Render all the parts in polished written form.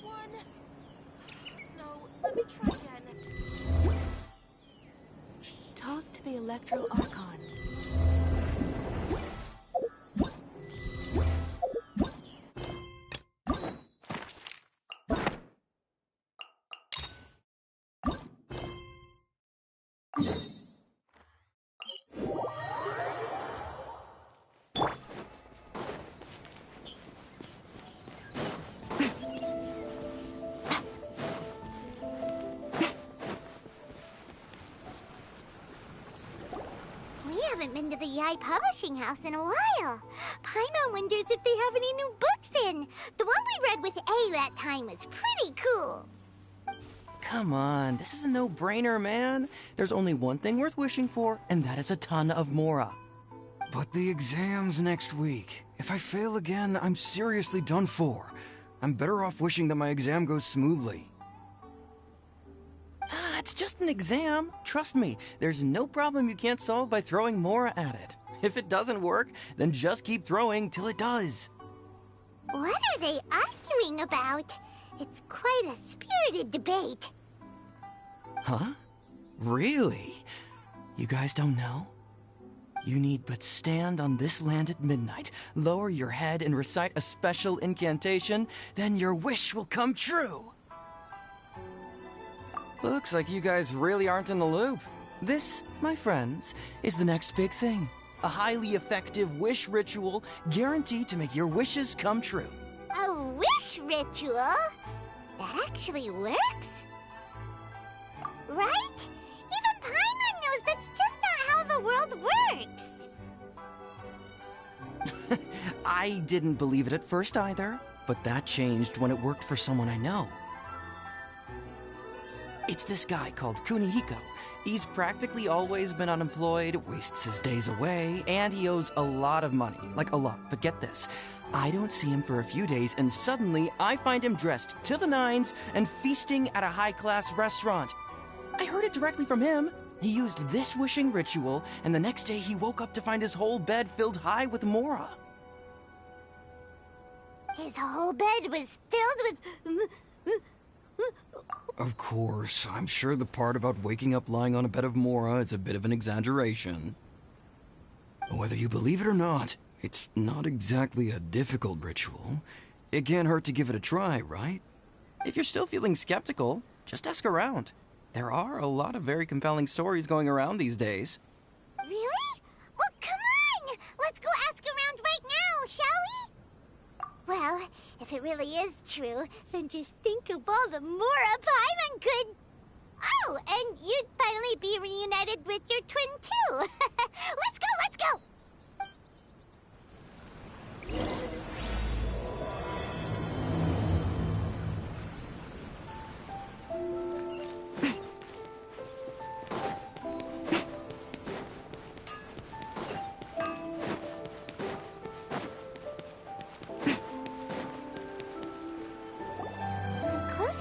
one. No, let me try again. Talk to the Electro Archon. Been to the Yai Publishing House in a while. Paimon wonders if they have any new books in. The one we read with A that time was pretty cool. Come on, this is a no-brainer, man. There's only one thing worth wishing for, and that is a ton of Mora. But the exam's next week. If I fail again, I'm seriously done for. I'm better off wishing that my exam goes smoothly. It's just an exam. Trust me, there's no problem you can't solve by throwing Mora at it. If it doesn't work, then just keep throwing till it does. What are they arguing about? It's quite a spirited debate. Huh? Really? You guys don't know? You need but stand on this land at midnight, lower your head and recite a special incantation, then your wish will come true. Looks like you guys really aren't in the loop. This, my friends, is the next big thing. A highly effective wish ritual guaranteed to make your wishes come true. A wish ritual? That actually works? Right? Even Paimon knows that's just not how the world works. I didn't believe it at first either, but that changed when it worked for someone I know. It's this guy called Kunihiko. He's practically always been unemployed, wastes his days away, and he owes a lot of money. Like a lot, but get this. I don't see him for a few days, and suddenly I find him dressed to the nines and feasting at a high-class restaurant. I heard it directly from him. He used this wishing ritual, and the next day he woke up to find his whole bed filled high with Mora. His whole bed was filled with... Of course, I'm sure the part about waking up lying on a bed of Mora is a bit of an exaggeration. Whether you believe it or not, it's not exactly a difficult ritual. It can't hurt to give it a try, right? If you're still feeling skeptical, just ask around. There are a lot of very compelling stories going around these days. Really? Well, come on! Let's go ask around right now, shall we? Well, if it really is true, then just think of all the Mora Paimon could... Oh, and you'd finally be reunited with your twin, too! Let's go, let's go!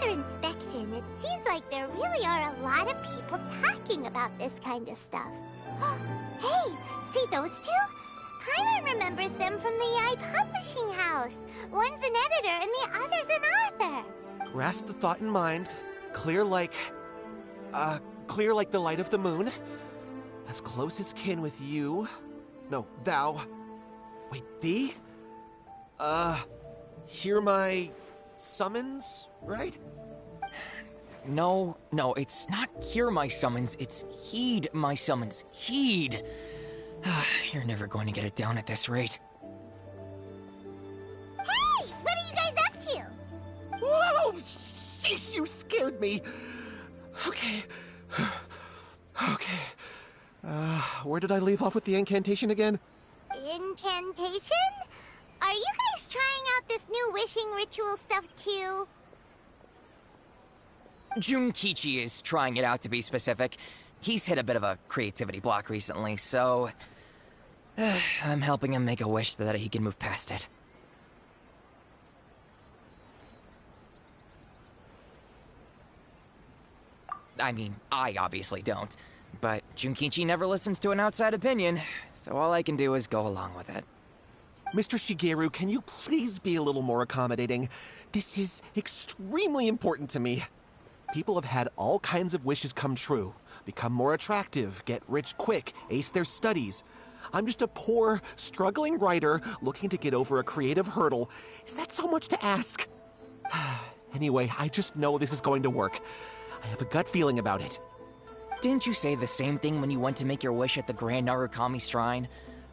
Inspection, it seems like there really are a lot of people talking about this kind of stuff. Hey, see those two? Paimon remembers them from the Yai Publishing House. One's an editor and the other's an author. Grasp the thought in mind. Clear like the light of the moon. As close as kin with you. No, thou. Wait, thee? Hear my summons, right? No, it's not hear my summons, it's heed my summons. Heed! You're never going to get it down at this rate. Hey! What are you guys up to? Whoa! Sheesh, you scared me! Okay. Where did I leave off with the incantation again? Incantation? Are you guys trying out this new wishing ritual stuff too? Junkichi is trying it out, to be specific. He's hit a bit of a creativity block recently, so... I'm helping him make a wish so that he can move past it. I mean, I obviously don't. But Junkichi never listens to an outside opinion, so all I can do is go along with it. Mr. Shigeru, can you please be a little more accommodating? This is extremely important to me. People have had all kinds of wishes come true. Become more attractive, get rich quick, ace their studies. I'm just a poor, struggling writer looking to get over a creative hurdle. Is that so much to ask? Anyway, I just know this is going to work. I have a gut feeling about it. Didn't you say the same thing when you went to make your wish at the Grand Narukami Shrine?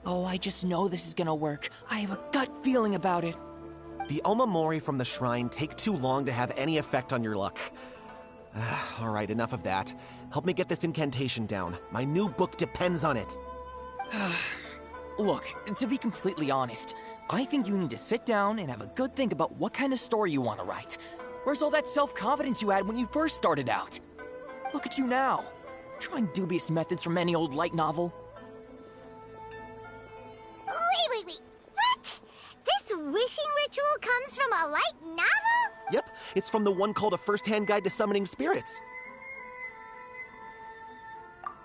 Oh, I just know this is gonna work. I have a gut feeling about it. The Omamori from the shrine take too long to have any effect on your luck. All right, enough of that. Help me get this incantation down. My new book depends on it. Look, to be completely honest, I think you need to sit down and have a good think about what kind of story you want to write. Where's all that self-confidence you had when you first started out? Look at you now, trying dubious methods from any old light novel. Wait. What? This wishing ritual comes from a light novel? Yep, it's from the one called A First-Hand Guide to Summoning Spirits.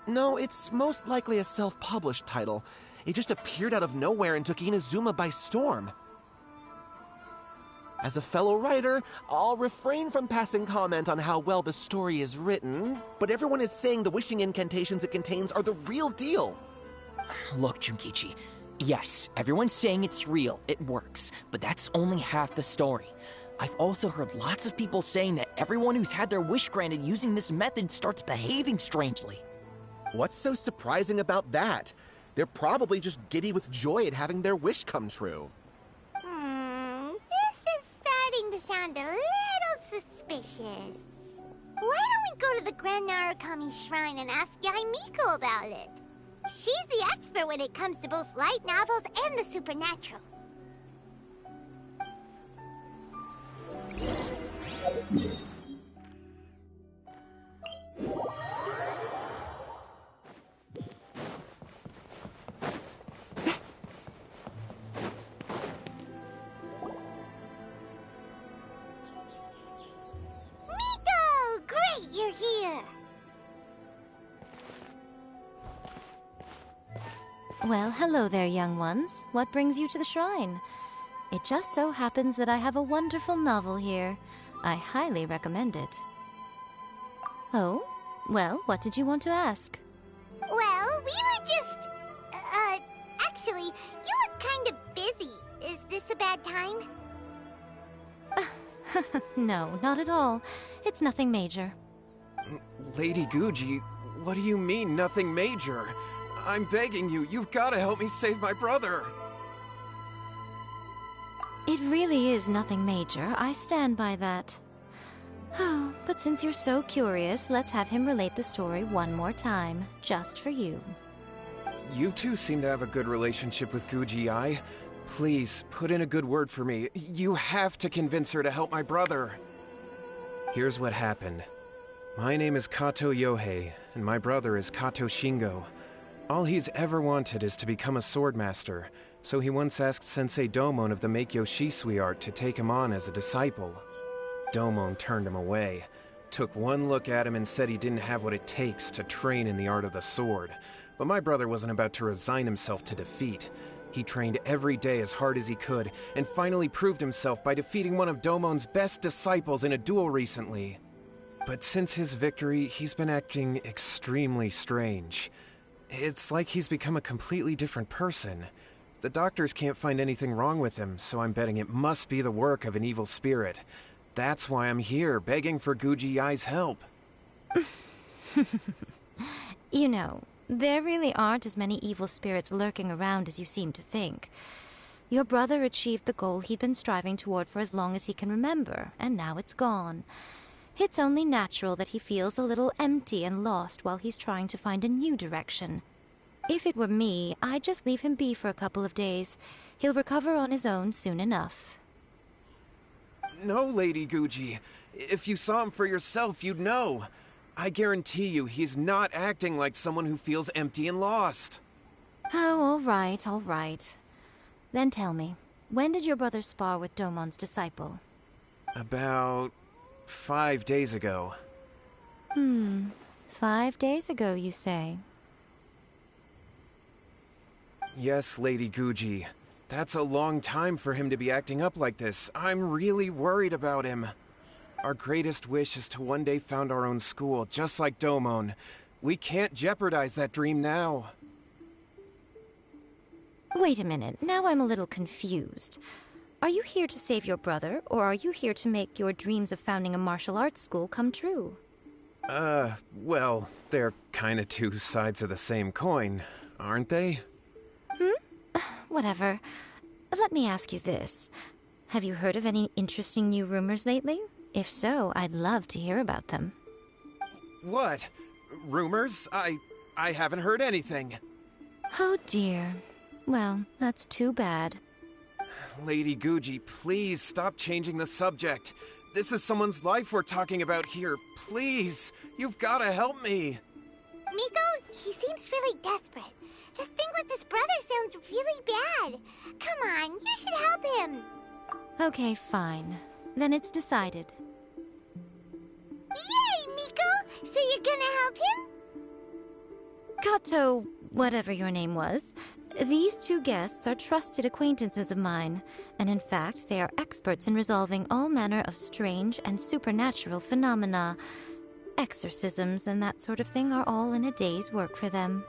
No, it's most likely a self-published title. It just appeared out of nowhere and took Inazuma by storm. As a fellow writer, I'll refrain from passing comment on how well the story is written, but everyone is saying the wishing incantations it contains are the real deal. Look, Junkichi, yes, everyone's saying it's real, it works, but that's only half the story. I've also heard lots of people saying that everyone who's had their wish granted using this method starts behaving strangely. What's so surprising about that? They're probably just giddy with joy at having their wish come true. This is starting to sound a little suspicious. Why don't we go to the Grand Narukami Shrine and ask Yai Miko about it? She's the expert when it comes to both light novels and the supernatural. Miko! Great, you're here! Well, hello there, young ones. What brings you to the shrine? It just so happens that I have a wonderful novel here. I highly recommend it. Oh? Well, what did you want to ask? Well, we were just... actually, you look kind of busy. Is this a bad time? No, not at all. It's nothing major. Lady Guji, what do you mean, nothing major? I'm begging you, you've got to help me save my brother. It really is nothing major. I stand by that. Oh, but since you're so curious, let's have him relate the story one more time, just for you. You two seem to have a good relationship with Guji-ai. Please, put in a good word for me. You have to convince her to help my brother. Here's what happened. My name is Kato Yohei, and my brother is Kato Shingo. All he's ever wanted is to become a swordmaster, so he once asked Sensei Domon of the Meikyo Shisui art to take him on as a disciple. Domon turned him away, took one look at him and said he didn't have what it takes to train in the art of the sword. But my brother wasn't about to resign himself to defeat. He trained every day as hard as he could, and finally proved himself by defeating one of Domon's best disciples in a duel recently. But since his victory, he's been acting extremely strange. It's like he's become a completely different person. The doctors can't find anything wrong with him, so I'm betting it must be the work of an evil spirit. That's why I'm here, begging for Guji-ai's help. You know, there really aren't as many evil spirits lurking around as you seem to think. Your brother achieved the goal he'd been striving toward for as long as he can remember, and now it's gone. It's only natural that he feels a little empty and lost while he's trying to find a new direction. If it were me, I'd just leave him be for a couple of days. He'll recover on his own soon enough. No, Lady Guji. If you saw him for yourself, you'd know. I guarantee you he's not acting like someone who feels empty and lost. Oh, all right. Then tell me, when did your brother spar with Domon's disciple? About 5 days ago. 5 days ago, you say? Yes, Lady Guji. That's a long time for him to be acting up like this. I'm really worried about him. Our greatest wish is to one day found our own school, just like Domon. We can't jeopardize that dream now. Wait a minute, now I'm a little confused. Are you here to save your brother, or are you here to make your dreams of founding a martial arts school come true? Well, they're kinda two sides of the same coin, aren't they? Whatever. Let me ask you this. Have you heard of any interesting new rumors lately? If so, I'd love to hear about them. What? Rumors? I haven't heard anything. Oh dear. Well, that's too bad. Lady Guji, please stop changing the subject. This is someone's life we're talking about here. Please, you've gotta help me. Miko, he seems really desperate. This thing with his brother sounds really bad. Come on, you should help him. Okay, fine. Then it's decided. Yay, Miko! So you're gonna help him? Kato, whatever your name was, these two guests are trusted acquaintances of mine, and in fact, they are experts in resolving all manner of strange and supernatural phenomena. Exorcisms and that sort of thing are all in a day's work for them.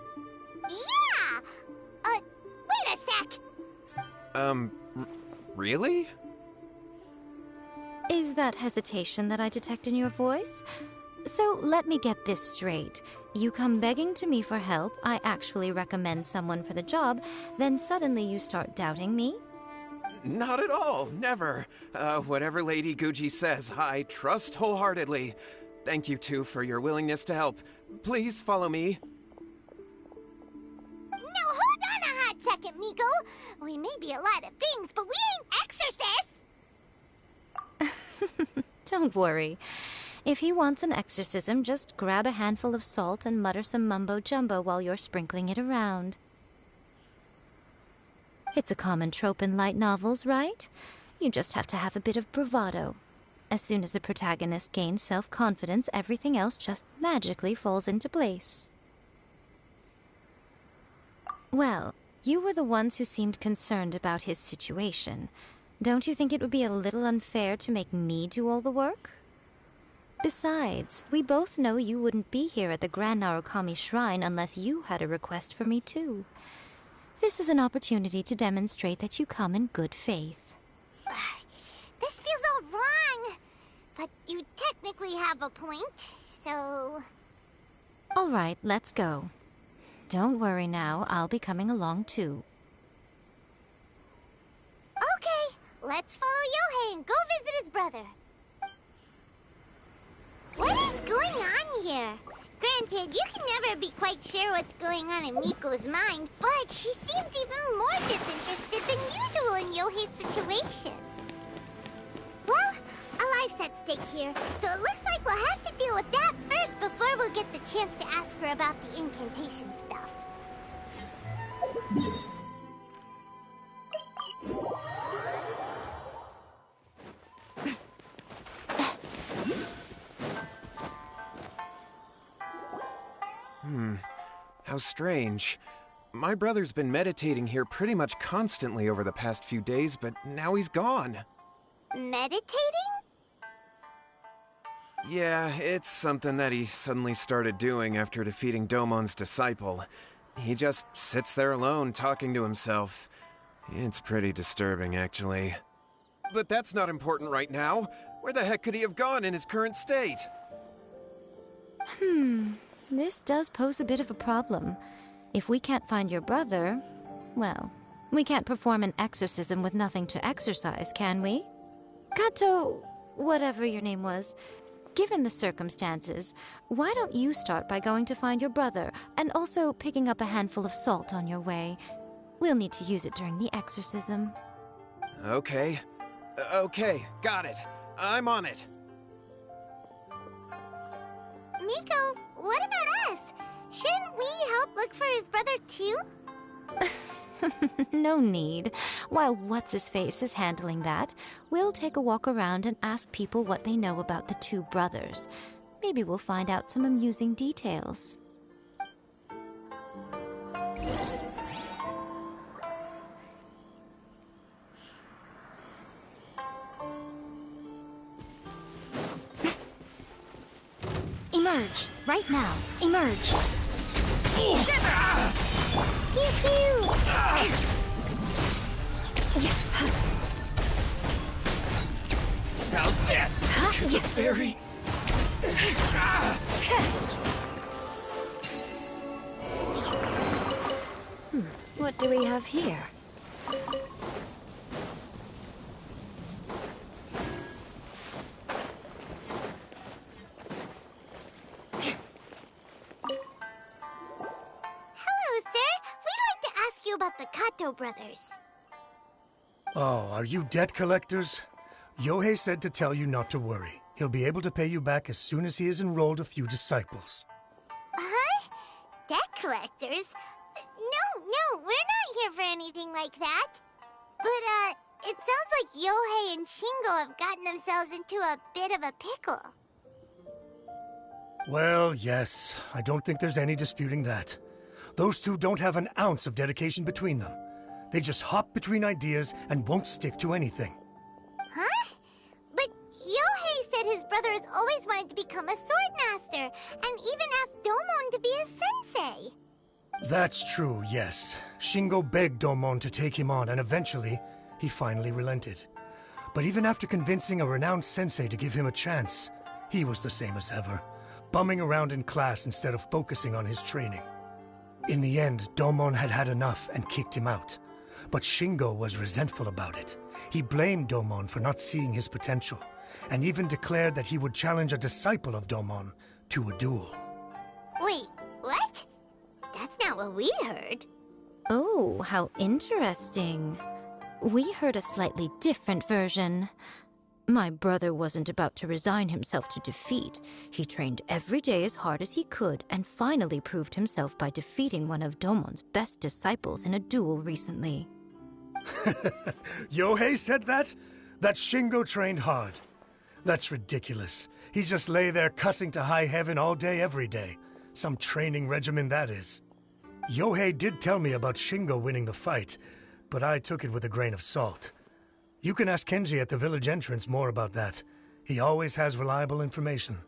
Yeah! Wait a sec! Really? Is that hesitation that I detect in your voice? So let me get this straight. You come begging to me for help, I actually recommend someone for the job, then suddenly you start doubting me? Not at all, never. Whatever Lady Guji says, I trust wholeheartedly. Thank you two for your willingness to help. Please follow me. No, hold on a hot second, Miko. We may be a lot of things, but we ain't exorcists! Don't worry. If he wants an exorcism, just grab a handful of salt and mutter some mumbo-jumbo while you're sprinkling it around. It's a common trope in light novels, right? You just have to have a bit of bravado. As soon as the protagonist gains self-confidence, everything else just magically falls into place. Well, you were the ones who seemed concerned about his situation. Don't you think it would be a little unfair to make me do all the work? Besides, we both know you wouldn't be here at the Grand Narukami Shrine unless you had a request for me too. This is an opportunity to demonstrate that you come in good faith. This feels all wrong. But you technically have a point, so... All right, let's go. Don't worry now, I'll be coming along too. Okay, let's follow Yohei and go visit his brother. What is going on here? Granted, you can never be quite sure what's going on in Miko's mind, but she seems even more disinterested than usual in Yohei's situation. Well, a life's at stake here, so it looks like we'll have to deal with that first before we'll get the chance to ask her about the incantation stuff. How strange. My brother's been meditating here pretty much constantly over the past few days, but now he's gone. Meditating? Yeah, it's something that he suddenly started doing after defeating Domon's disciple. He just sits there alone, talking to himself. It's pretty disturbing, actually. But that's not important right now. Where the heck could he have gone in his current state? This does pose a bit of a problem. If we can't find your brother, well, we can't perform an exorcism with nothing to exorcise, can we? Kato, whatever your name was, given the circumstances, why don't you start by going to find your brother, and also picking up a handful of salt on your way? We'll need to use it during the exorcism. Okay. Okay, got it. I'm on it. Miko, what about us? Shouldn't we help look for his brother too? No need. While What's-His-Face is handling that, we'll take a walk around and ask people what they know about the two brothers. Maybe we'll find out some amusing details. Emerge! Right now! Emerge! Pew pew! How's this? It's a fairy. What do we have here? Hello, sir. We'd like to ask you about the Kato brothers. Oh, are you debt collectors? Yohei said to tell you not to worry. He'll be able to pay you back as soon as he has enrolled a few disciples. Huh? Debt collectors? No, we're not here for anything like that. But, it sounds like Yohei and Shingo have gotten themselves into a bit of a pickle. Well, yes, I don't think there's any disputing that. Those two don't have an ounce of dedication between them. They just hop between ideas and won't stick to anything. Huh? But Yohei said his brother has always wanted to become a sword master, and even asked Domon to be his sensei. That's true, yes. Shingo begged Domon to take him on, and eventually, he finally relented. But even after convincing a renowned sensei to give him a chance, he was the same as ever, bumming around in class instead of focusing on his training. In the end, Domon had had enough and kicked him out. But Shingo was resentful about it. He blamed Domon for not seeing his potential, and even declared that he would challenge a disciple of Domon to a duel. Wait, what? That's not what we heard. Oh, how interesting. We heard a slightly different version. My brother wasn't about to resign himself to defeat. He trained every day as hard as he could and finally proved himself by defeating one of Domon's best disciples in a duel recently. Yohei said that? That Shingo trained hard. That's ridiculous. He just lay there cussing to high heaven all day every day. Some training regimen that is. Yohei did tell me about Shingo winning the fight, but I took it with a grain of salt. You can ask Kenji at the village entrance more about that. He always has reliable information.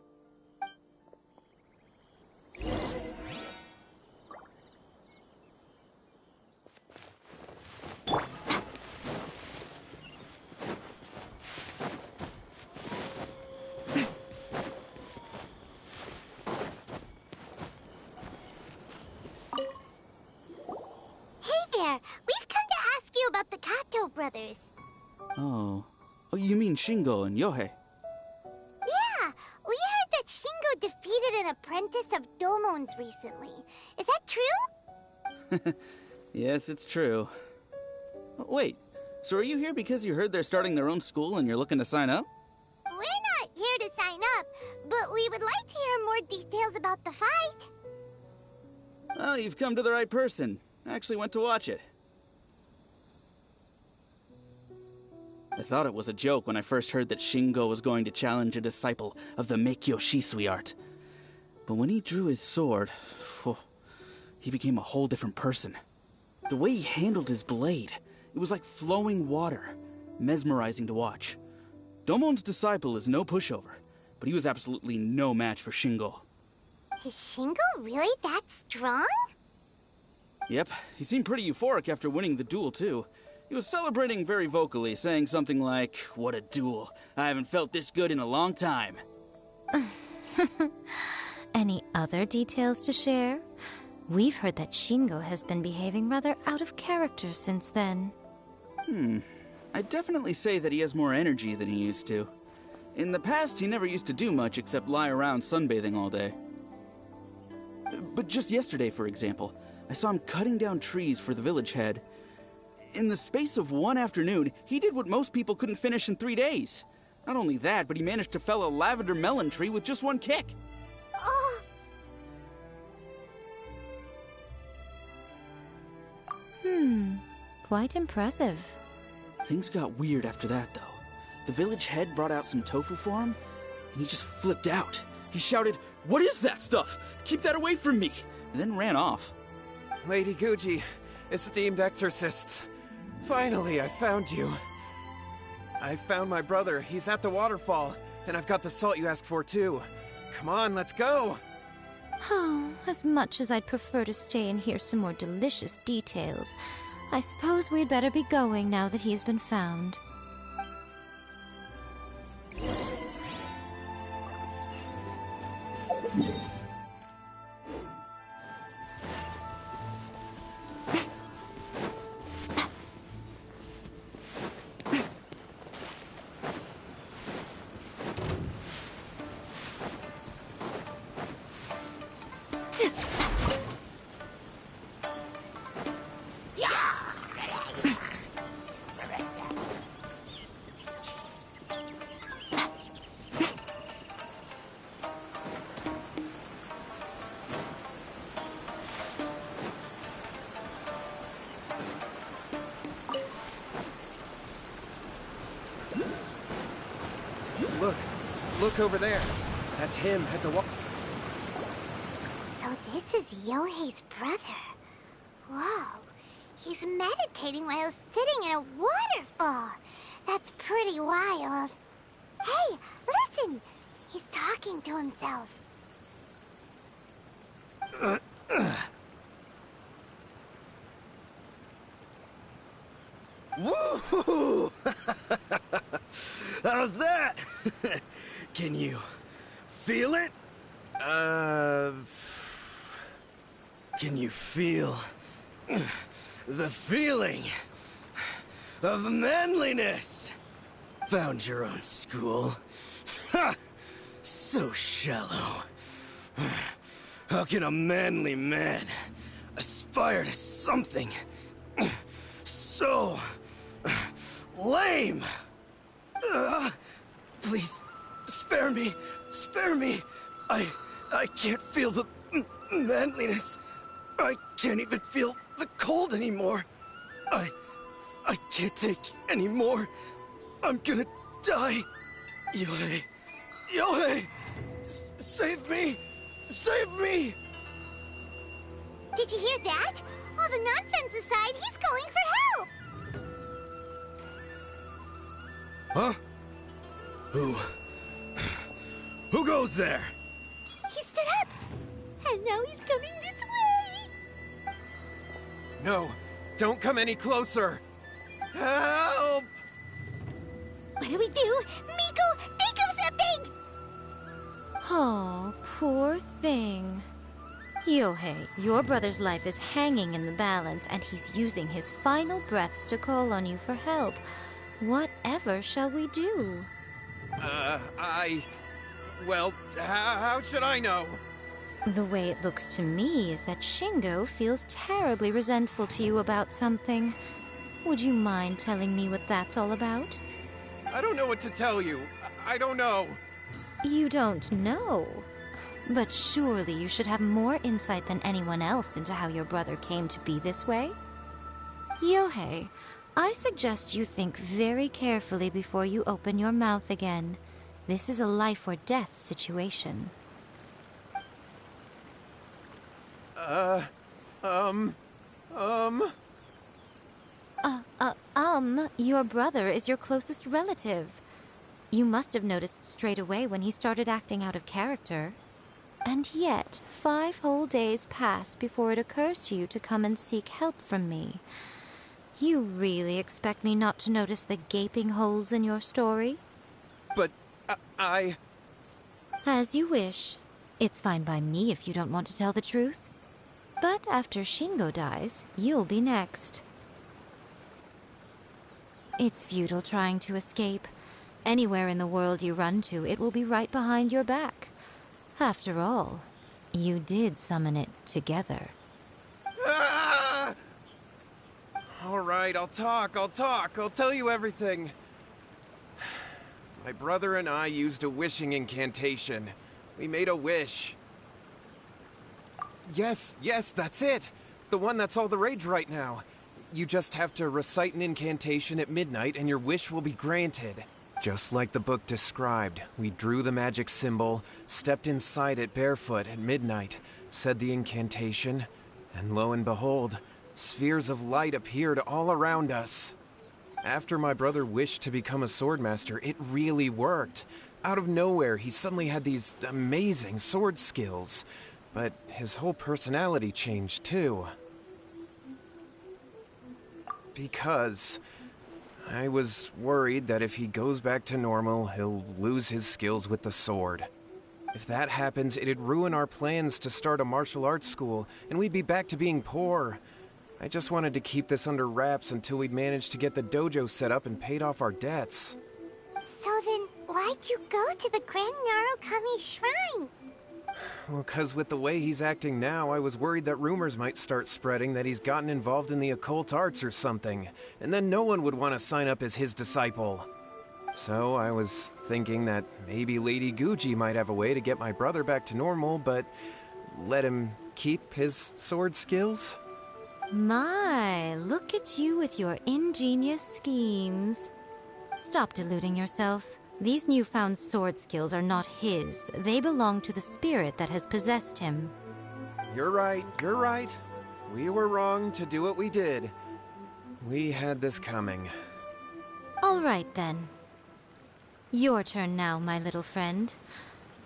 We've come to ask you about the Kato brothers. Oh, you mean Shingo and Yohei? Yeah, we heard that Shingo defeated an apprentice of Domon's recently. Is that true? Yes, it's true. Wait, so are you here because you heard they're starting their own school and you're looking to sign up? We're not here to sign up, but we would like to hear more details about the fight. Well, you've come to the right person. I actually went to watch it. I thought it was a joke when I first heard that Shingo was going to challenge a disciple of the Meikyo Shisui art. But when he drew his sword, he became a whole different person. The way he handled his blade, it was like flowing water, mesmerizing to watch. Domon's disciple is no pushover, but he was absolutely no match for Shingo. Is Shingo really that strong? Yep, he seemed pretty euphoric after winning the duel, too. He was celebrating very vocally, saying something like, "What a duel. I haven't felt this good in a long time." Any other details to share? We've heard that Shingo has been behaving rather out of character since then. I'd definitely say that he has more energy than he used to. In the past, he never used to do much except lie around sunbathing all day. But just yesterday, for example, I saw him cutting down trees for the village head. In the space of one afternoon, he did what most people couldn't finish in 3 days. Not only that, but he managed to fell a lavender melon tree with just one kick. Oh. Quite impressive. Things got weird after that, though. The village head brought out some tofu for him, and he just flipped out. He shouted, "What is that stuff? Keep that away from me!" and then ran off. Lady Guji, esteemed exorcists. Finally, I found you. I found my brother. He's at the waterfall, and I've got the salt you asked for, too. Come on, let's go! Oh, as much as I'd prefer to stay and hear some more delicious details, I suppose we'd better be going now that he has been found. Look over there. That's him at the wall. So this is Yohei's brother. Whoa. He's meditating while sitting in a waterfall. That's pretty wild. Hey, listen! He's talking to himself. Woo! How's that? Can you feel it? Can you feel the feeling of manliness? Found your own school. Ha! So shallow. How can a manly man aspire to something so lame? Please, spare me. Spare me. I can't feel the manliness. I can't even feel the cold anymore. I can't take any more. I'm gonna die. Yohei. Yohei! Save me! Save me! Did you hear that? All the nonsense aside, he's calling for help! Huh? Who goes there? He stood up! And now he's coming this way! No, don't come any closer! Help! What do we do? Miko, think of something! Oh, poor thing. Yohei, your brother's life is hanging in the balance, and he's using his final breaths to call on you for help. Whatever shall we do? Well, how should I know? The way it looks to me is that Shingo feels terribly resentful to you about something. Would you mind telling me what that's all about? I don't know what to tell you. I don't know. You don't know? But surely you should have more insight than anyone else into how your brother came to be this way? Yohei, I suggest you think very carefully before you open your mouth again. This is a life or death situation. Your brother is your closest relative. You must have noticed straight away when he started acting out of character. And yet, 5 whole days pass before it occurs to you to come and seek help from me. You really expect me not to notice the gaping holes in your story? But, As you wish. It's fine by me if you don't want to tell the truth. But after Shingo dies, you'll be next. It's futile trying to escape. Anywhere in the world you run to, it will be right behind your back. After all, you did summon it together. Ah! All right, I'll talk. I'll tell you everything. My brother and I used a wishing incantation. We made a wish. Yes, that's it. The one that's all the rage right now. You just have to recite an incantation at midnight and your wish will be granted. Just like the book described, we drew the magic symbol, stepped inside it barefoot at midnight, said the incantation, and lo and behold, spheres of light appeared all around us. After my brother wished to become a swordmaster, it really worked. Out of nowhere, he suddenly had these amazing sword skills. But his whole personality changed too. Because I was worried that if he goes back to normal, he'll lose his skills with the sword. If that happens, it'd ruin our plans to start a martial arts school, and we'd be back to being poor. I just wanted to keep this under wraps until we'd managed to get the dojo set up and paid off our debts. So then, why'd you go to the Grand Narukami Shrine? Well, 'cause with the way he's acting now, I was worried that rumors might start spreading that he's gotten involved in the occult arts or something, and then no one would want to sign up as his disciple. So I was thinking that maybe Lady Guji might have a way to get my brother back to normal, but let him keep his sword skills? My, look at you with your ingenious schemes. Stop deluding yourself. These newfound sword skills are not his. They belong to the spirit that has possessed him. You're right, you're right. We were wrong to do what we did. We had this coming. All right, then. Your turn now, my little friend.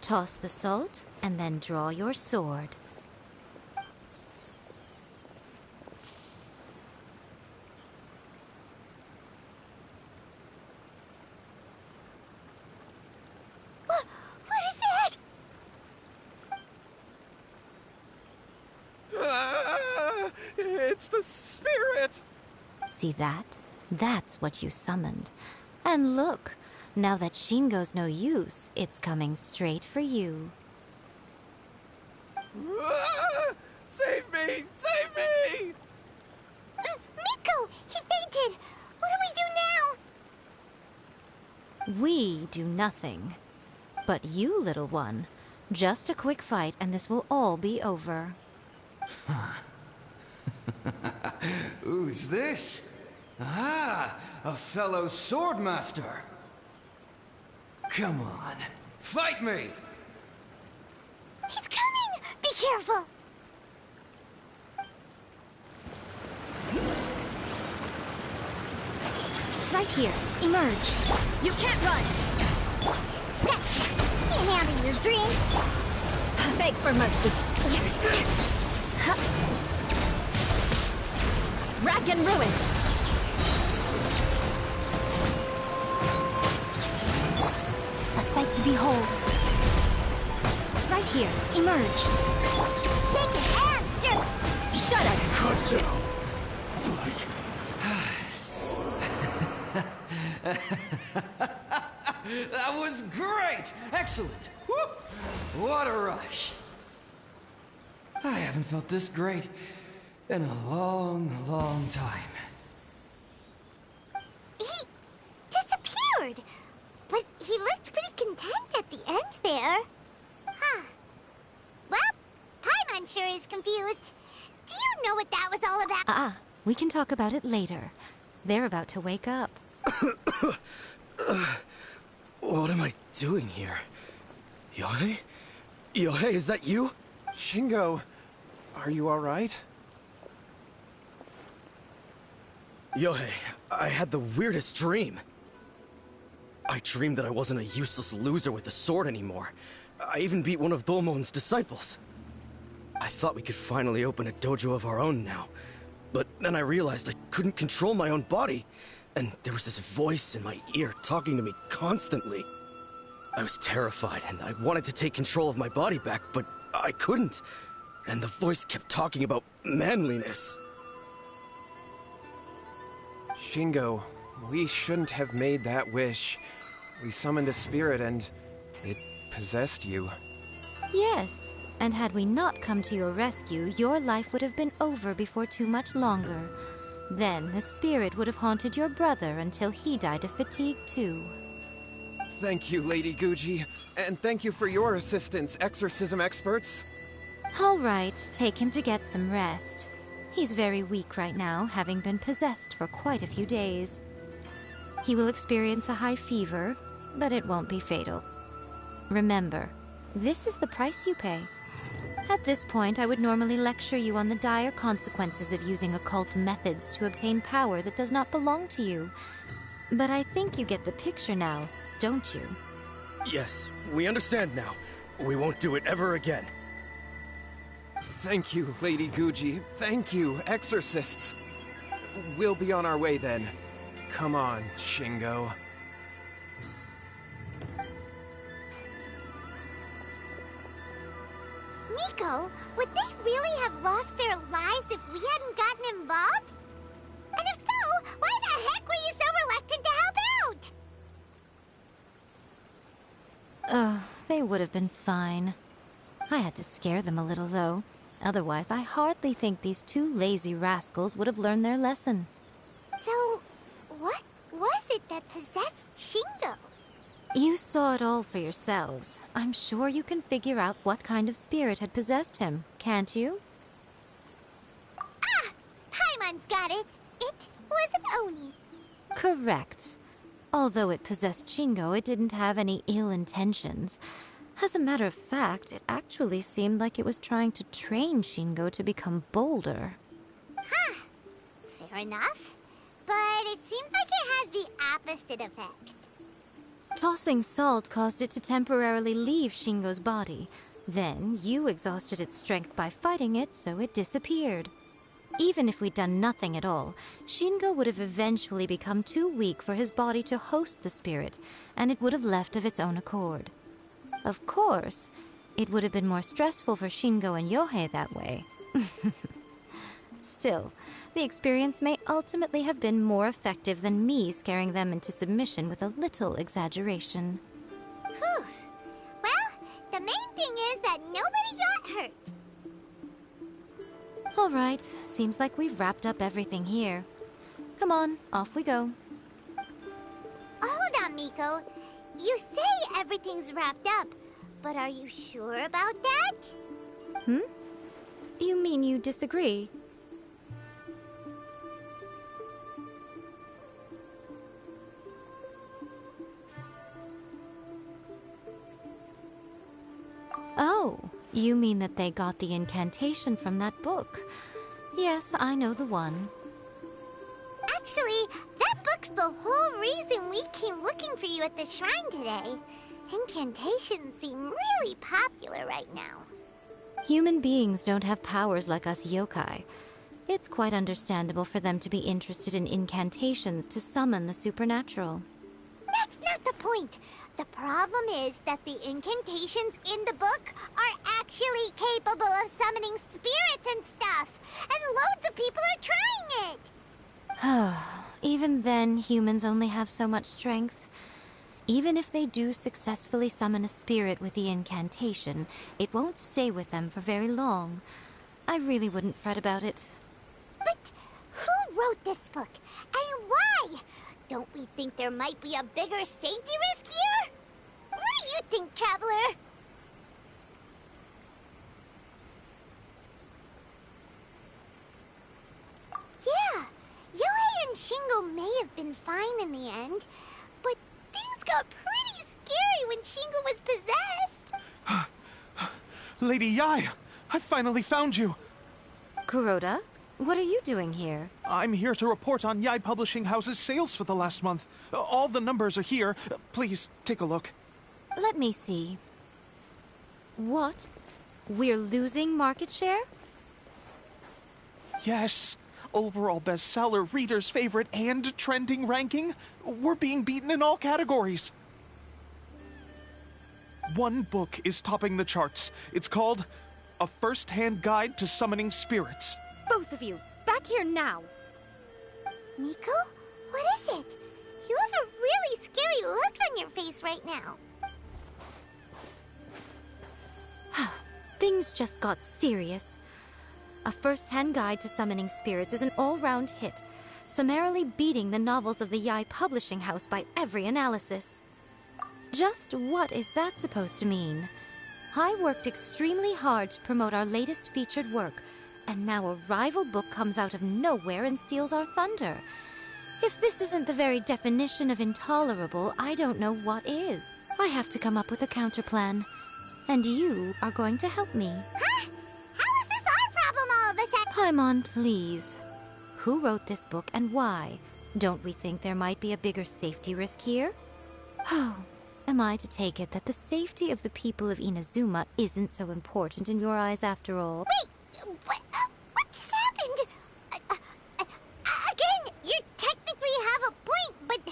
Toss the salt, and then draw your sword. What is that? It's the spirit! See that? That's what you summoned. And look, now that Shingo's no use, it's coming straight for you. Save me! Save me! Miko! He fainted! What do we do now? We do nothing. But you, little one, just a quick fight and this will all be over. Who's this? Ah, a fellow swordmaster. Come on, fight me! He's coming! Be careful! Right here, emerge. You can't run! Scratch! Can't handle your dream! Beg for mercy. Rack and ruin. A sight to behold. Right here, emerge. Shake it and stir! Shut up! Cut down. That was great! Excellent! Whoop! What a rush! I haven't felt this great in a long, long time. He disappeared! But he looked pretty content at the end there. Huh. Well, Paimon sure is confused. Do you know what that was all about? We can talk about it later. They're about to wake up. What am I doing here? Yohei? Yohei, is that you? Shingo, are you alright? Yohei, I had the weirdest dream. I dreamed that I wasn't a useless loser with a sword anymore. I even beat one of Domon's disciples. I thought we could finally open a dojo of our own now. But then I realized I couldn't control my own body. And there was this voice in my ear talking to me constantly. I was terrified and I wanted to take control of my body back, but I couldn't. And the voice kept talking about manliness. Shingo, we shouldn't have made that wish. We summoned a spirit and it possessed you. Yes, and had we not come to your rescue, your life would have been over before too much longer. Then the spirit would have haunted your brother until he died of fatigue too. Thank you, Lady Guji. And thank you for your assistance, exorcism experts. All right, take him to get some rest. He's very weak right now, having been possessed for quite a few days. He will experience a high fever, but it won't be fatal. Remember, this is the price you pay. At this point, I would normally lecture you on the dire consequences of using occult methods to obtain power that does not belong to you. But I think you get the picture now, don't you? Yes, we understand now. We won't do it ever again. Thank you, Lady Guji. Thank you, exorcists. We'll be on our way then. Come on, Shingo. Miko, would they really have lost their lives if we hadn't gotten involved? And if so, why the heck were you so reluctant to help out? Oh, they would have been fine. I had to scare them a little, though. Otherwise, I hardly think these two lazy rascals would have learned their lesson. So, what was it that possessed Shingo? You saw it all for yourselves. I'm sure you can figure out what kind of spirit had possessed him, can't you? Ah! Paimon's got it! It was an Oni. Correct. Although it possessed Shingo, it didn't have any ill intentions. As a matter of fact, it actually seemed like it was trying to train Shingo to become bolder. Huh. Fair enough. But it seemed like it had the opposite effect. Tossing salt caused it to temporarily leave Shingo's body. Then, you exhausted its strength by fighting it, so it disappeared. Even if we'd done nothing at all, Shingo would have eventually become too weak for his body to host the spirit, and it would have left of its own accord. Of course, it would have been more stressful for Shingo and Yohei that way. Still, the experience may ultimately have been more effective than me scaring them into submission with a little exaggeration. Whew. Well, the main thing is that nobody got hurt. All right, seems like we've wrapped up everything here. Come on, off we go. Hold on, Miko. You say everything's wrapped up, but are you sure about that? You mean you disagree? Oh, you mean that they got the incantation from that book. Yes, I know the one. Actually, that book's the whole reason we came looking for you at the shrine today. Incantations seem really popular right now. Human beings don't have powers like us yokai. It's quite understandable for them to be interested in incantations to summon the supernatural. That's not the point. The problem is that the incantations in the book are actually capable of summoning spirits and stuff, and loads of people are trying it. Even then, humans only have so much strength. Even if they do successfully summon a spirit with the incantation, it won't stay with them for very long. I really wouldn't fret about it. But who wrote this book, and why? Don't we think there might be a bigger safety risk here? What do you think, Traveler? Yeah, Yohei and Shingo may have been fine in the end, but things got pretty scary when Shingo was possessed. Lady Yai, I finally found you. Kuroda, what are you doing here? I'm here to report on Yai Publishing House's sales for the last month. All the numbers are here. Please, take a look. Let me see. What? We're losing market share? Yes. Overall bestseller, reader's favorite, and trending ranking. We're being beaten in all categories. One book is topping the charts. It's called A First-Hand Guide to Summoning Spirits. Both of you, back here now! Miko? What is it? You have a really scary look on your face right now. Things just got serious. A First-Hand Guide to Summoning Spirits is an all-round hit, summarily beating the novels of the Yai Publishing House by every analysis. Just what is that supposed to mean? I worked extremely hard to promote our latest featured work, and now a rival book comes out of nowhere and steals our thunder. If this isn't the very definition of intolerable, I don't know what is. I have to come up with a counterplan, and you are going to help me. Huh? How is this our problem all of a sudden? Paimon, please. Who wrote this book and why? Don't we think there might be a bigger safety risk here? Oh, Am I to take it that the safety of the people of Inazuma isn't so important in your eyes after all? Wait, what just happened? Again, you technically have a point, but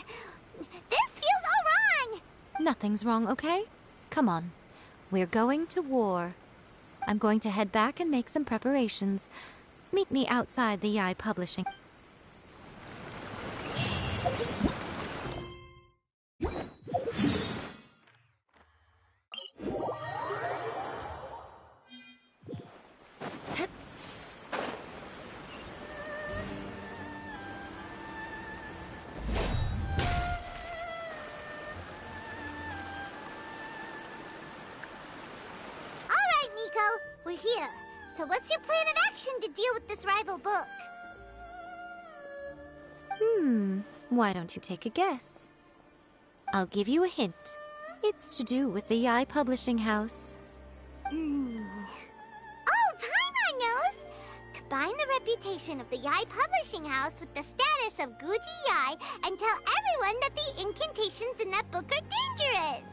this feels all wrong. Nothing's wrong, okay? Come on. We're going to war. I'm going to head back and make some preparations. Meet me outside the Yai Publishing. Miko, we're here. So what's your plan of action to deal with this rival book? Why don't you take a guess? I'll give you a hint. It's to do with the Yai Publishing House. Oh, Paimon knows! Combine the reputation of the Yai Publishing House with the status of Guji Yai and tell everyone that the incantations in that book are dangerous!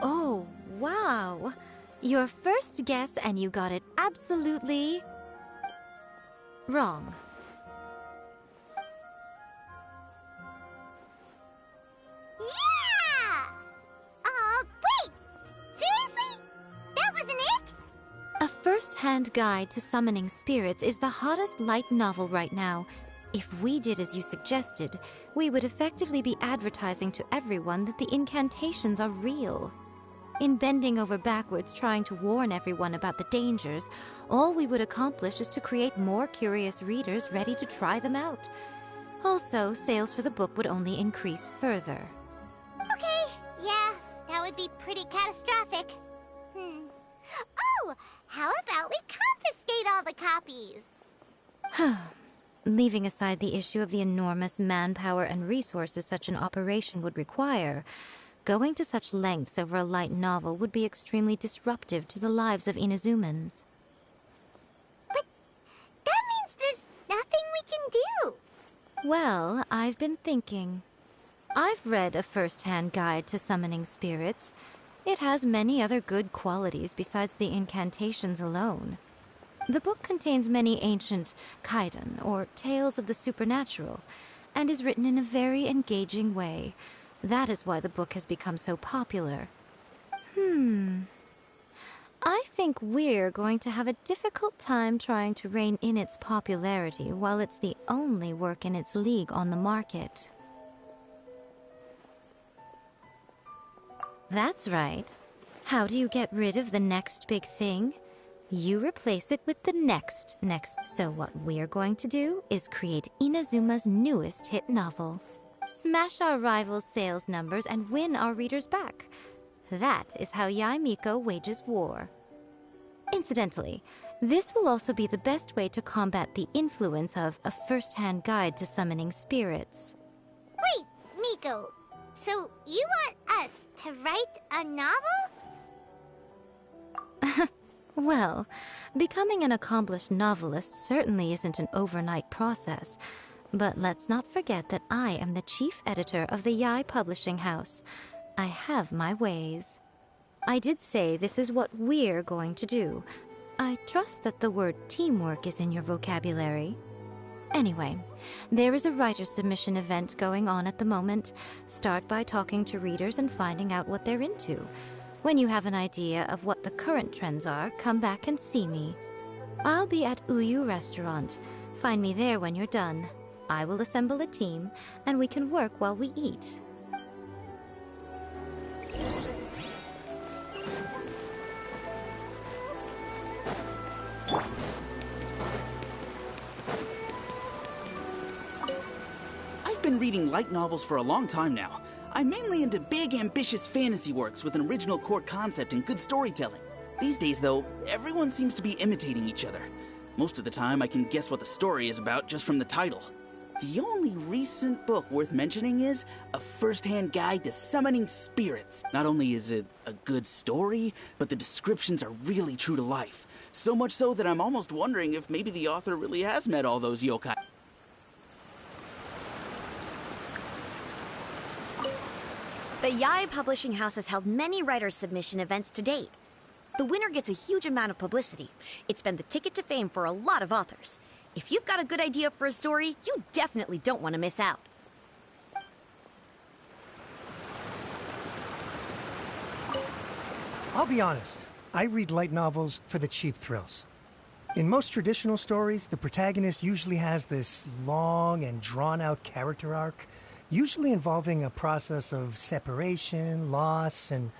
Oh, wow. Your first guess and you got it absolutely wrong. Yeah! Wait! Seriously? That wasn't it? A first-hand guide to summoning spirits is the hottest light novel right now. If we did as you suggested, we would effectively be advertising to everyone that the incantations are real. In bending over backwards trying to warn everyone about the dangers, all we would accomplish is to create more curious readers ready to try them out. Also, sales for the book would only increase further. Okay, yeah, that would be pretty catastrophic. Oh, how about we confiscate all the copies? Leaving aside the issue of the enormous manpower and resources such an operation would require, going to such lengths over a light novel would be extremely disruptive to the lives of Inazumans. But that means there's nothing we can do. Well, I've been thinking. I've read a first-hand guide to summoning spirits. It has many other good qualities besides the incantations alone. The book contains many ancient kaiden, or tales of the supernatural, and is written in a very engaging way. That is why the book has become so popular. I think we're going to have a difficult time trying to rein in its popularity while it's the only work in its league on the market. That's right. How do you get rid of the next big thing? You replace it with the next. So what we're going to do is create Inazuma's newest hit novel. Smash our rivals' sales numbers and win our readers back. That is how Yai Miko wages war. Incidentally, this will also be the best way to combat the influence of a first-hand guide to summoning spirits. Wait, Miko, so you want us to write a novel? Well, becoming an accomplished novelist certainly isn't an overnight process. But let's not forget that I am the chief editor of the Yai Publishing House. I have my ways. I did say this is what we're going to do. I trust that the word teamwork is in your vocabulary. Anyway, there is a writer's submission event going on at the moment. Start by talking to readers and finding out what they're into. When you have an idea of what the current trends are, come back and see me. I'll be at Uyu Restaurant. Find me there when you're done. I will assemble a team, and we can work while we eat. I've been reading light novels for a long time now. I'm mainly into big, ambitious fantasy works with an original core concept and good storytelling. These days, though, everyone seems to be imitating each other. Most of the time, I can guess what the story is about just from the title. The only recent book worth mentioning is A First-Hand Guide to Summoning Spirits. Not only is it a good story, but the descriptions are really true to life. So much so that I'm almost wondering if maybe the author really has met all those yokai. Yae Publishing House has held many writers' submission events to date. The winner gets a huge amount of publicity. It's been the ticket to fame for a lot of authors. If you've got a good idea for a story, you definitely don't want to miss out. I'll be honest, I read light novels for the cheap thrills. In most traditional stories, the protagonist usually has this long and drawn-out character arc, usually involving a process of separation, loss, and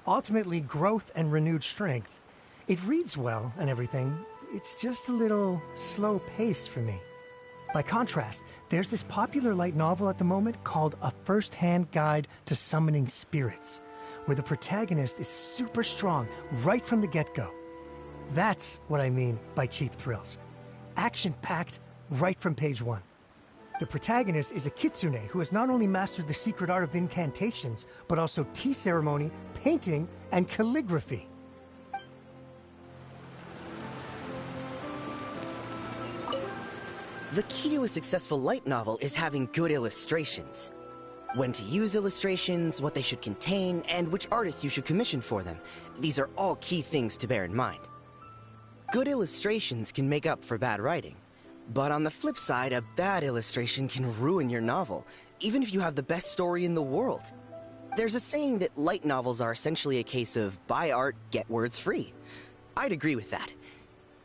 ultimately growth and renewed strength. It reads well and everything, it's just a little slow-paced for me. By contrast, there's this popular light novel at the moment called A First-Hand Guide to Summoning Spirits, where the protagonist is super strong right from the get-go. That's what I mean by cheap thrills. Action-packed right from page 1. The protagonist is a kitsune who has not only mastered the secret art of incantations, but also tea ceremony, painting, and calligraphy. The key to a successful light novel is having good illustrations. When to use illustrations, what they should contain, and which artists you should commission for them. These are all key things to bear in mind. Good illustrations can make up for bad writing. But on the flip side, a bad illustration can ruin your novel, even if you have the best story in the world. There's a saying that light novels are essentially a case of buy art, get words free. I'd agree with that.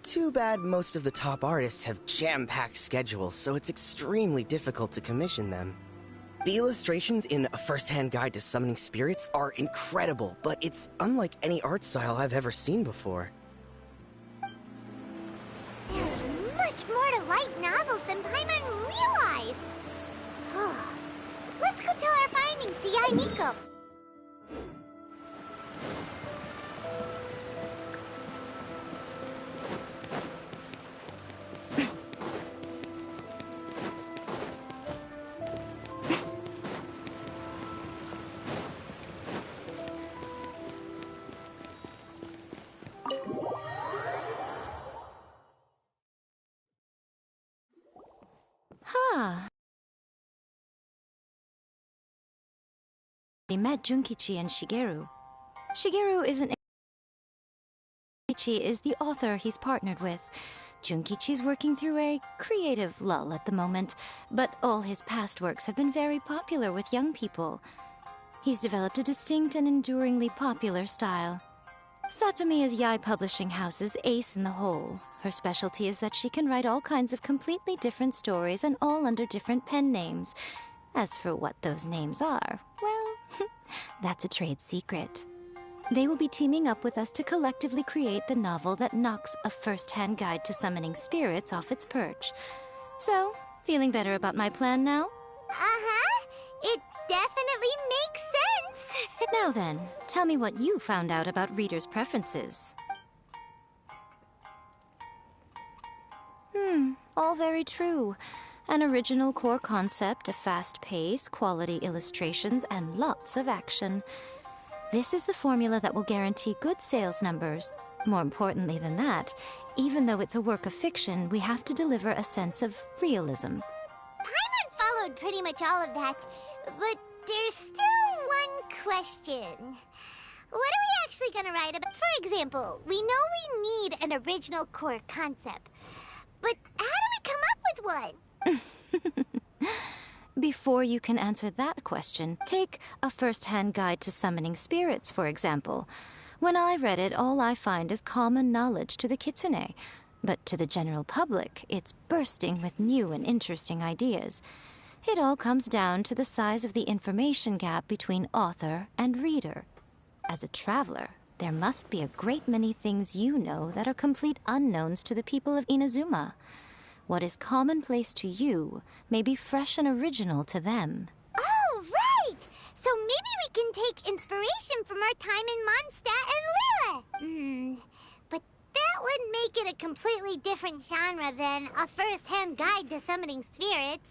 Too bad most of the top artists have jam-packed schedules, so it's extremely difficult to commission them. The illustrations in A First-Hand Guide to Summoning Spirits are incredible, but it's unlike any art style I've ever seen before. There's much more to light novels than Paimon realized. Let's go tell our findings to Yae Miko. We met Junkichi and Shigeru. Shigeru isn't. Junkichi is the author he's partnered with. Junkichi's working through a creative lull at the moment, but all his past works have been very popular with young people. He's developed a distinct and enduringly popular style. Satomi is Yae Publishing House's ace in the hole. Her specialty is that she can write all kinds of completely different stories and all under different pen names. As for what those names are, well, that's a trade secret. They will be teaming up with us to collectively create the novel that knocks A First-Hand Guide to Summoning Spirits off its perch. So, feeling better about my plan now? Uh-huh. It definitely makes sense. Now then, tell me what you found out about readers' preferences. All very true. An original core concept, a fast pace, quality illustrations, and lots of action. This is the formula that will guarantee good sales numbers. More importantly than that, even though it's a work of fiction, we have to deliver a sense of realism. Paimon followed pretty much all of that, but there's still one question. What are we actually gonna write about? For example, we know we need an original core concept, but how do we come up with one? Before you can answer that question, take A First-Hand Guide to Summoning Spirits, for example. When I read it, all I find is common knowledge to the kitsune. But to the general public, it's bursting with new and interesting ideas. It all comes down to the size of the information gap between author and reader. As a traveler, there must be a great many things you know that are complete unknowns to the people of Inazuma. What is commonplace to you may be fresh and original to them. Oh, right! So maybe we can take inspiration from our time in Mondstadt and Lille. But that would make it a completely different genre than A First-Hand Guide to Summoning Spirits.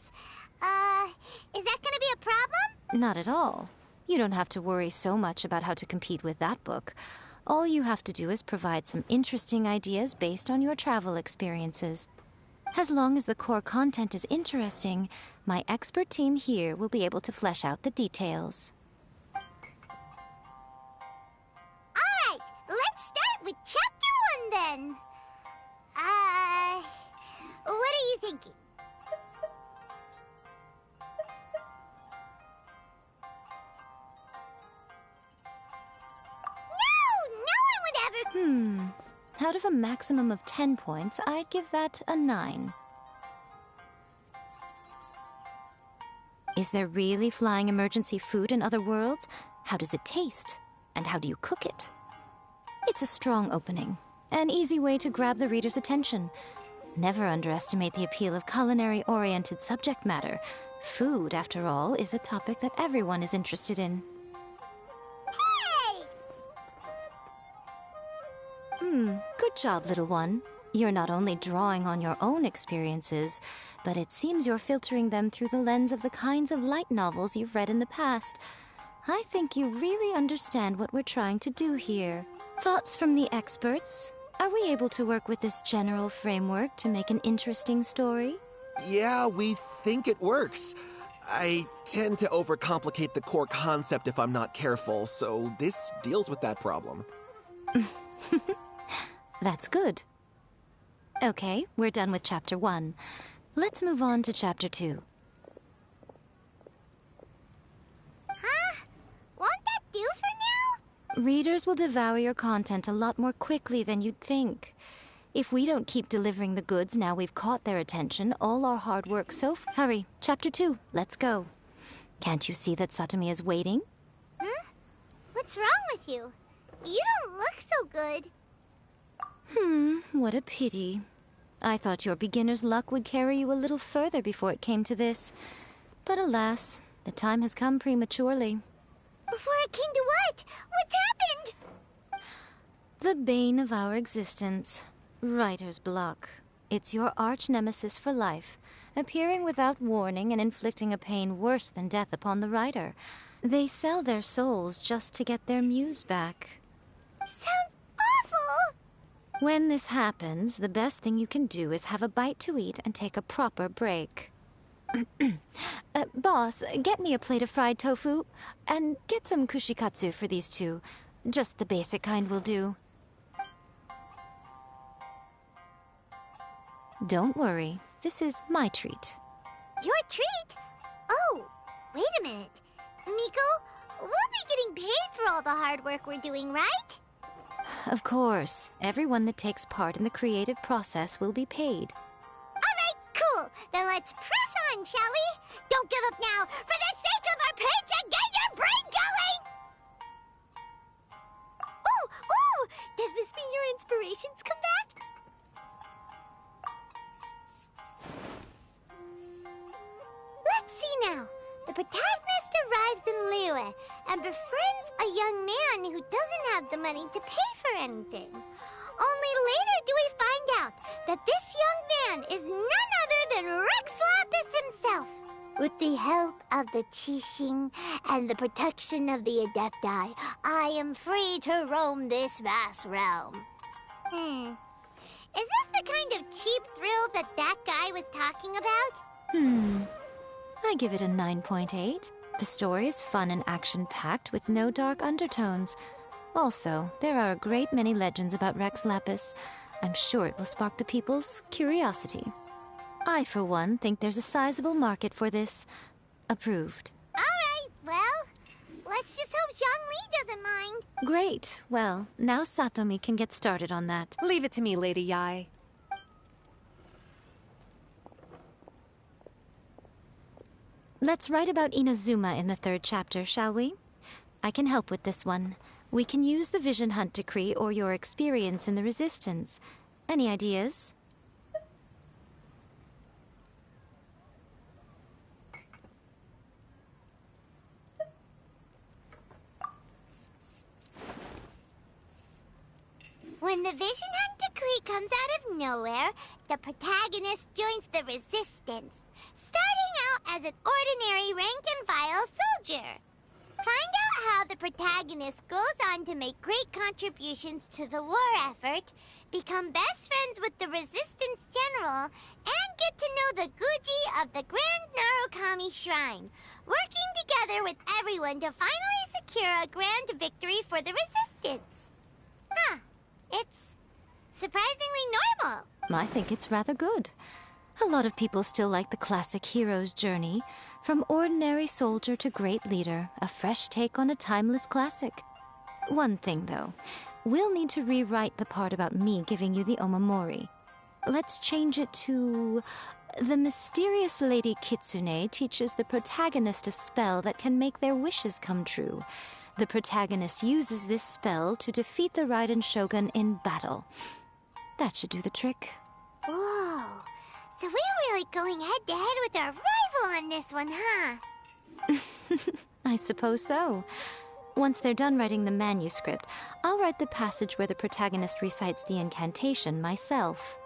Is that gonna be a problem? Not at all. You don't have to worry so much about how to compete with that book. All you have to do is provide some interesting ideas based on your travel experiences. As long as the core content is interesting, my expert team here will be able to flesh out the details. Out of a maximum of 10 points, I'd give that a 9. Is there really flying emergency food in other worlds? How does it taste? And how do you cook it? It's a strong opening. An easy way to grab the reader's attention. Never underestimate the appeal of culinary-oriented subject matter. Food, after all, is a topic that everyone is interested in. Hey! Good job, little one. You're not only drawing on your own experiences, but it seems you're filtering them through the lens of the kinds of light novels you've read in the past. I think you really understand what we're trying to do here. Thoughts from the experts? Are we able to work with this general framework to make an interesting story? Yeah, we think it works. I tend to overcomplicate the core concept if I'm not careful, so this deals with that problem. That's good. Okay, we're done with Chapter 1. Let's move on to Chapter 2. Huh? Won't that do for now? Readers will devour your content a lot more quickly than you'd think. If we don't keep delivering the goods now we've caught their attention, all our hard work Hurry, Chapter 2, let's go. Can't you see that Satomi is waiting? Huh? What's wrong with you? You don't look so good. What a pity. I thought your beginner's luck would carry you a little further before it came to this. But alas, the time has come prematurely. Before it came to what? What's happened? The bane of our existence. Writer's block. It's your arch-nemesis for life, appearing without warning and inflicting a pain worse than death upon the writer. They sell their souls just to get their muse back. Sounds awful! When this happens, the best thing you can do is have a bite to eat and take a proper break. Boss, get me a plate of fried tofu, and get some kushikatsu for these two. Just the basic kind will do. Don't worry, this is my treat. Your treat? Oh, wait a minute. Miko, we'll be getting paid for all the hard work we're doing, right? Of course, everyone that takes part in the creative process will be paid. Alright, cool. Then let's press on, shall we? Don't give up now, for the sake of our paycheck, get your brain going! Ooh! Does this mean your inspirations come back? Let's see now. The protagonist arrives in Liyue and befriends a young man who doesn't have the money to pay for anything. Only later do we find out that this young man is none other than Rex Lapis himself. With the help of the Qixing and the protection of the Adepti, I am free to roam this vast realm. Is this the kind of cheap thrill that guy was talking about? I give it a 9.8. The story is fun and action-packed with no dark undertones. Also, there are a great many legends about Rex Lapis. I'm sure it will spark the people's curiosity. I, for one, think there's a sizable market for this. Approved. Alright, well, let's just hope Zhongli doesn't mind. Great. Well, now Satomi can get started on that. Leave it to me, Lady Yae. Let's write about Inazuma in the 3rd chapter, shall we? I can help with this one. We can use the Vision Hunt decree or your experience in the Resistance. Any ideas? When the Vision Hunt decree comes out of nowhere, the protagonist joins the Resistance, starting out as an ordinary rank-and-file soldier. Find out how the protagonist goes on to make great contributions to the war effort, become best friends with the Resistance General, and get to know the Guji of the Grand Narukami Shrine, working together with everyone to finally secure a grand victory for the Resistance. It's surprisingly normal. I think it's rather good. A lot of people still like the classic hero's journey. From ordinary soldier to great leader, a fresh take on a timeless classic. One thing, though. we'll need to rewrite the part about me giving you the Omamori. Let's change it to... The mysterious Lady Kitsune teaches the protagonist a spell that can make their wishes come true. The protagonist uses this spell to defeat the Raiden Shogun in battle. That should do the trick. Whoa. So we're really going head-to-head with our rival on this one, huh? I suppose so. Once they're done writing the manuscript, I'll write the passage where the protagonist recites the incantation myself.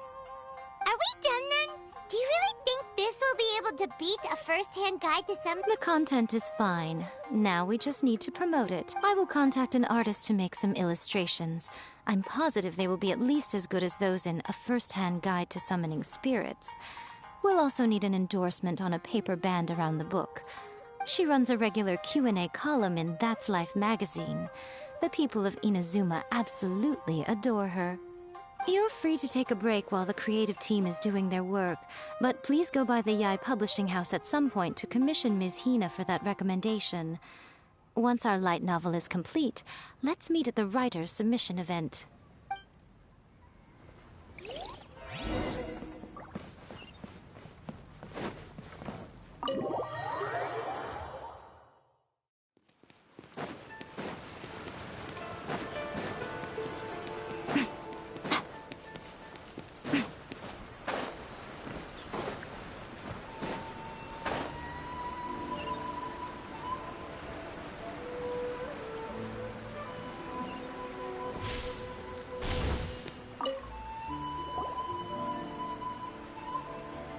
Are we done then? Do you really think this will be able to beat a first-hand guide to some... The content is fine. Now we just need to promote it. I will contact an artist to make some illustrations. I'm positive they will be at least as good as those in A First-Hand Guide to Summoning Spirits. We'll also need an endorsement on a paper band around the book. She runs a regular Q&A column in That's Life magazine. The people of Inazuma absolutely adore her. You're free to take a break while the creative team is doing their work, but please go by the Yai Publishing House at some point to commission Ms. Hina for that recommendation. Once our light novel is complete, let's meet at the writer's submission event.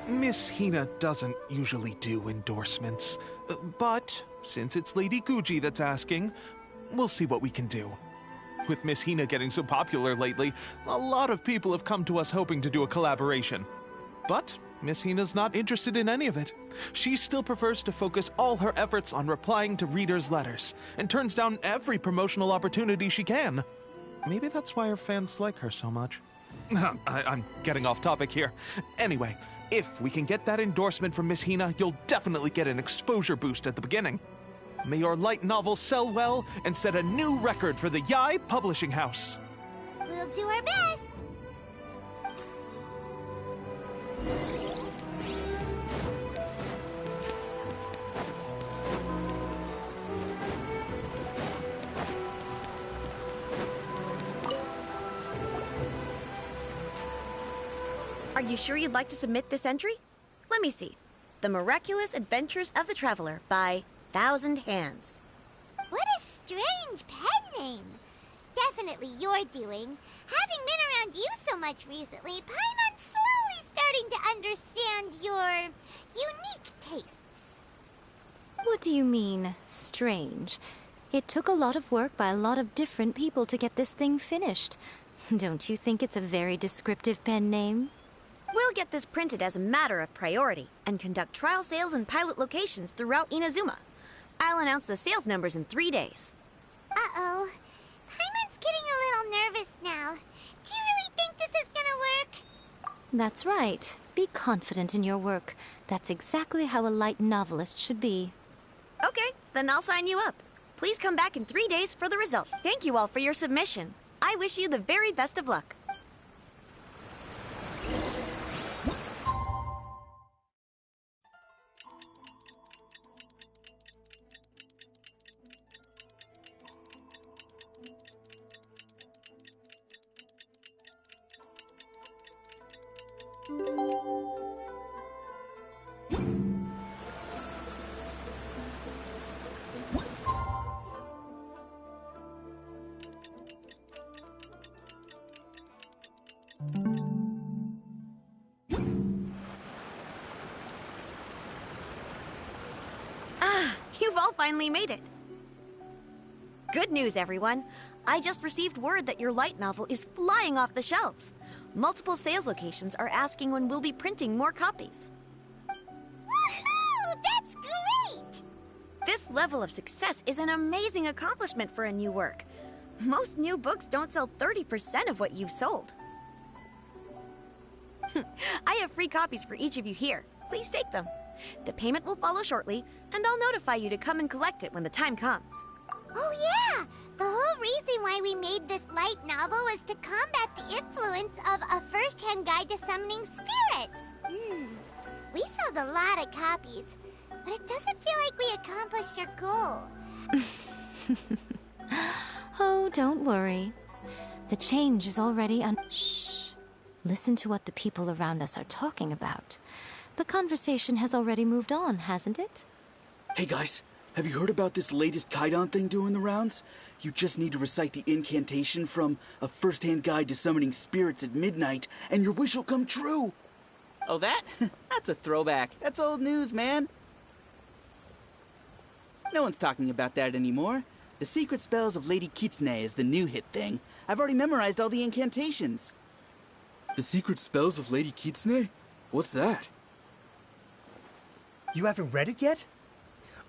Miss Hina doesn't usually do endorsements, but since it's Lady Guji that's asking, we'll see what we can do. With Miss Hina getting so popular lately, a lot of people have come to us hoping to do a collaboration. But Miss Hina's not interested in any of it. She still prefers to focus all her efforts on replying to readers' letters, and turns down every promotional opportunity she can. Maybe that's why her fans like her so much. I'm getting off topic here. Anyway, if we can get that endorsement from Miss Hina, you'll definitely get an exposure boost at the beginning. May your light novel sell well and set a new record for the Yai Publishing House. We'll do our best. Are you sure you'd like to submit this entry? Let me see. The Miraculous Adventures of the Traveler by Thousand Hands. What a strange pen name. Definitely your doing. Having been around you so much recently, Paimon's slowly starting to understand your unique tastes. What do you mean, strange? It took a lot of work by a lot of different people to get this thing finished. Don't you think it's a very descriptive pen name? We'll get this printed as a matter of priority and conduct trial sales in pilot locations throughout Inazuma. I'll announce the sales numbers in 3 days. Uh-oh. Paimon's getting a little nervous now. Do you really think this is gonna work? That's right. Be confident in your work. That's exactly how a light novelist should be. Okay, then I'll sign you up. Please come back in 3 days for the result. Thank you all for your submission. I wish you the very best of luck. You've all finally made it. Good news, everyone. I just received word that your light novel is flying off the shelves. Multiple sales locations are asking when we'll be printing more copies. Woohoo! That's great! This level of success is an amazing accomplishment for a new work. Most new books don't sell 30% of what you've sold. I have free copies for each of you here. Please take them. The payment will follow shortly, and I'll notify you to come and collect it when the time comes. Oh yeah! The whole reason why we made this light novel novel was to combat the influence of a first-hand guide to summoning spirits. We sold a lot of copies, but it doesn't feel like we accomplished our goal. Oh, don't worry. The change is already Shh. Listen to what the people around us are talking about. The conversation has already moved on, hasn't it? Hey guys, have you heard about this latest Kaidan thing doing the rounds? You just need to recite the incantation from A First-Hand Guide to Summoning Spirits at midnight, and your wish will come true! Oh, that? That's a throwback. That's old news, man. No one's talking about that anymore. The Secret Spells of Lady Kitsune is the new hit thing. I've already memorized all the incantations. The Secret Spells of Lady Kitsune? What's that? You haven't read it yet?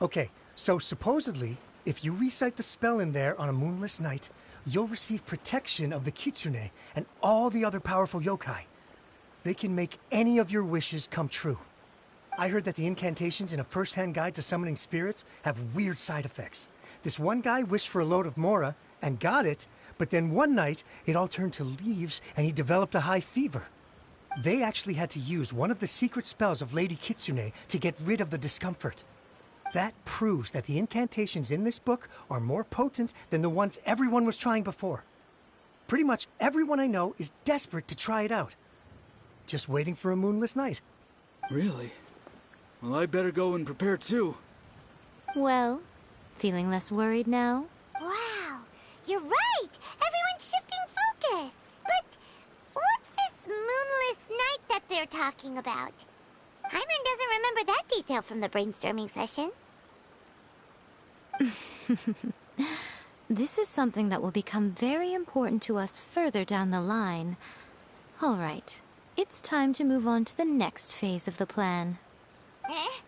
Okay, so supposedly, if you recite the spell in there on a moonless night, you'll receive protection of the Kitsune and all the other powerful yokai. They can make any of your wishes come true. I heard that the incantations in A First-Hand Guide to Summoning Spirits have weird side effects. This one guy wished for a load of mora and got it, but then one night it all turned to leaves and he developed a high fever. They actually had to use one of the secret spells of Lady Kitsune to get rid of the discomfort. That proves that the incantations in this book are more potent than the ones everyone was trying before. Pretty much everyone I know is desperate to try it out. Just waiting for a moonless night. Really? Well, I better go and prepare too. Well, feeling less worried now? Wow, you're right! Everyone's shifting focus! But what's this moonless night that they're talking about? Hyman doesn't remember that detail from the brainstorming session. This is something that will become very important to us further down the line. All right, it's time to move on to the next phase of the plan. Eh?